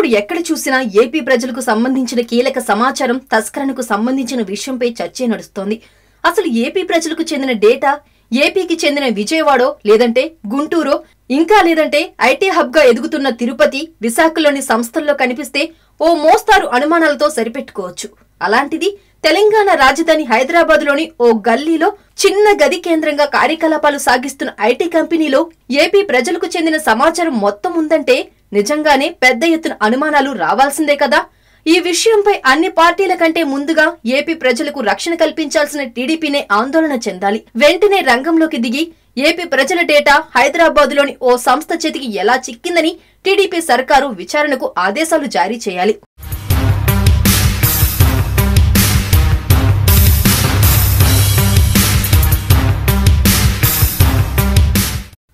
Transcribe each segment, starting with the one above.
ఇప్పుడు ఎక్కడ చూసినా ఏపీ ప్రజలకు సంబంధించిన కీలక సమాచారం తస్కరణకు సంబంధించిన విషయంపై చర్చే నడుస్తోంది. అసలు ఏపీ ప్రజలకు చెందిన డేటా ఏపీకి చెందిన విజయవాడో లేదంటే గుంటూరో ఇంకా లేదంటే ఐటీ హబ్ గా ఎదుగుతున్న తిరుపతి, విశాఖలోని సంస్థల్లో కనిపిస్తే ఓ మోస్తారు అనుమానాలతో సరిపెట్టుకోవచ్చు. అలాంటిది తెలంగాణ రాజధాని హైదరాబాద్ లోని ఓ గల్లీలో చిన్న గది కేంద్రంగా కార్యకలాపాలు సాగిస్తున్న ఐటీ కంపెనీలో ఏపీ ప్రజలకు చెందిన సమాచారం మొత్తం ఉందంటే నిజంగానే పెద్ద ఎత్తున అనుమానాలు రావాల్సిందే కదా. ఈ విషయంపై అన్ని పార్టీల కంటే ముందుగా ఏపీ ప్రజలకు రక్షణ కల్పించాల్సిన టీడీపీనే ఆందోళన చెందాలి. వెంటనే రంగంలోకి దిగి ఏపీ ప్రజల డేటా హైదరాబాద్ లోని ఓ సంస్థ చేతికి ఎలా చిక్కిందని టీడీపీ సర్కారు విచారణకు ఆదేశాలు జారీ చేయాలి.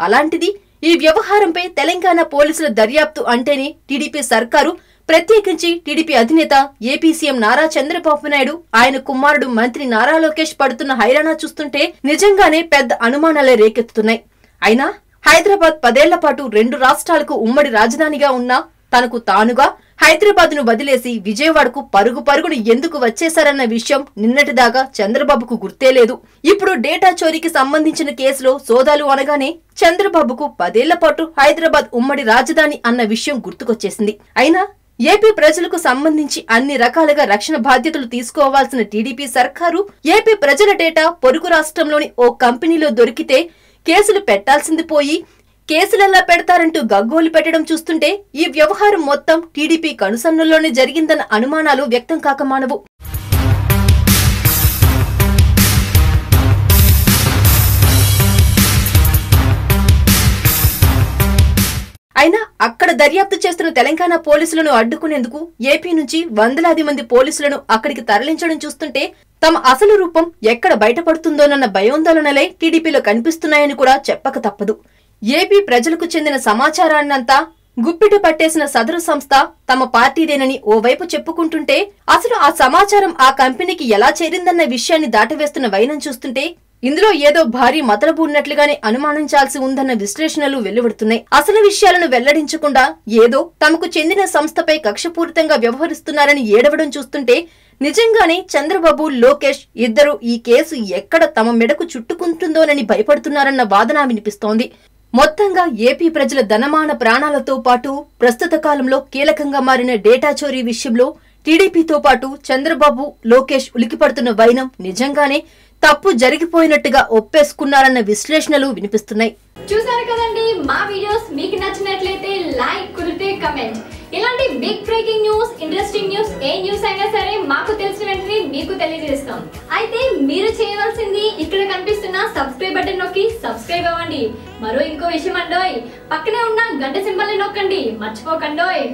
అలాంటిది ఈ వ్యవహారంపై తెలంగాణ పోలీసుల దర్యాప్తు అంటేనే టీడీపీ సర్కారు, ప్రత్యేకించి టీడీపీ అధినేత ఏపీ సీఎం నారా చంద్రబాబు నాయుడు, ఆయన కుమారుడు మంత్రి నారా లోకేష్ పడుతున్న హైరాణ చూస్తుంటే నిజంగానే పెద్ద అనుమానాలే రేకెత్తుతున్నాయి. అయినా హైదరాబాద్ 10 ఏళ్ల పాటు 2 రాష్ట్రాలకు ఉమ్మడి రాజధానిగా ఉన్నా తనకు తానుగా హైదరాబాద్ ను వదిలేసి విజయవాడకు పరుగును ఎందుకు వచ్చేశారన్న విషయం నిన్నటిదాకా చంద్రబాబుకు గుర్తేలేదు. ఇప్పుడు డేటా చోరీకి సంబంధించిన కేసులో సోదాలు అనగానే చంద్రబాబుకు 10 ఏళ్ల పాటు హైదరాబాద్ ఉమ్మడి రాజధాని అన్న విషయం గుర్తుకొచ్చేసింది. అయినా ఏపీ ప్రజలకు సంబంధించి అన్ని రకాలుగా రక్షణ బాధ్యతలు తీసుకోవాల్సిన టీడీపీ సర్కారు ఏపీ ప్రజల డేటా పొరుగు రాష్ట్రంలోని ఓ కంపెనీలో దొరికితే కేసులు పెట్టాల్సింది పోయి కేసులెలా పెడతారంటూ గగ్గోలు పెట్టడం చూస్తుంటే ఈ వ్యవహారం మొత్తం టీడీపీ కనుసన్నల్లోనే జరిగిందన్న అనుమానాలు వ్యక్తం కాకమానవు. అయినా అక్కడ దర్యాప్తు చేస్తున్న తెలంగాణ పోలీసులను అడ్డుకునేందుకు ఏపీ నుంచి వందలాది మంది పోలీసులను అక్కడికి తరలించడం చూస్తుంటే తమ అసలు రూపం ఎక్కడ బయటపడుతుందోనన్న భయోందోళనలే టీడీపీలో కనిపిస్తున్నాయని కూడా చెప్పక తప్పదు. ఏపీ ప్రజలకు చెందిన సమాచారాన్నంతా గుప్పిట పట్టేసిన సదరు సంస్థ తమ పార్టీదేనని ఓవైపు చెప్పుకుంటుంటే అసలు ఆ సమాచారం ఆ కంపెనీకి ఎలా చేరిందన్న విషయాన్ని దాటవేస్తున్న వైనం చూస్తుంటే ఇందులో ఏదో భారీ మతలబు ఉన్నట్లుగానే అనుమానించాల్సి ఉందన్న విశ్లేషణలు వెలువడుతున్నాయి. అసలు విషయాలను వెల్లడించకుండా ఏదో తమకు చెందిన సంస్థపై కక్షపూరితంగా వ్యవహరిస్తున్నారని ఏడవడం చూస్తుంటే నిజంగానే చంద్రబాబు, లోకేష్ ఇద్దరు ఈ కేసు ఎక్కడ తమ మెడకు చుట్టుకుంటుందోనని భయపడుతున్నారన్న వాదన వినిపిస్తోంది. మొత్తంగా ఏపీ ప్రజల ధనమాన ప్రాణాలతో పాటు ప్రస్తుత కాలంలో కీలకంగా మారిన డేటా చోరీ విషయంలో టీడీపీతో పాటు చంద్రబాబు, లోకేష్ ఉలికిపడుతున్న వైనం నిజంగానే తప్పు జరిగిపోయినట్టుగా ఒప్పేసుకున్నారన్న విశ్లేషణలు వినిపిస్తున్నాయి. చూసారు కదండి, మా వీడియోస్ మీకు నచ్చినట్లయితే లైక్, కుదిరితే కమెంట్. ఇలాంటి big breaking news, interesting news, ఏ న్యూస్ అయినా సరే మాకు తెలిసిన వెంటనే మీకు తెలియజేస్తాం. అయితే మీరు చేయవలసింది ఇక్కడ కనిపిస్తున్న సబ్స్క్రైబ్ బటన్ నొక్కి సబ్స్క్రైబ్ అవ్వండి. ఇంకో విషయం అండోయ్, పక్కనే ఉన్న గంట సింబల్ ని నొక్కండి, మర్చిపోకండోయ్.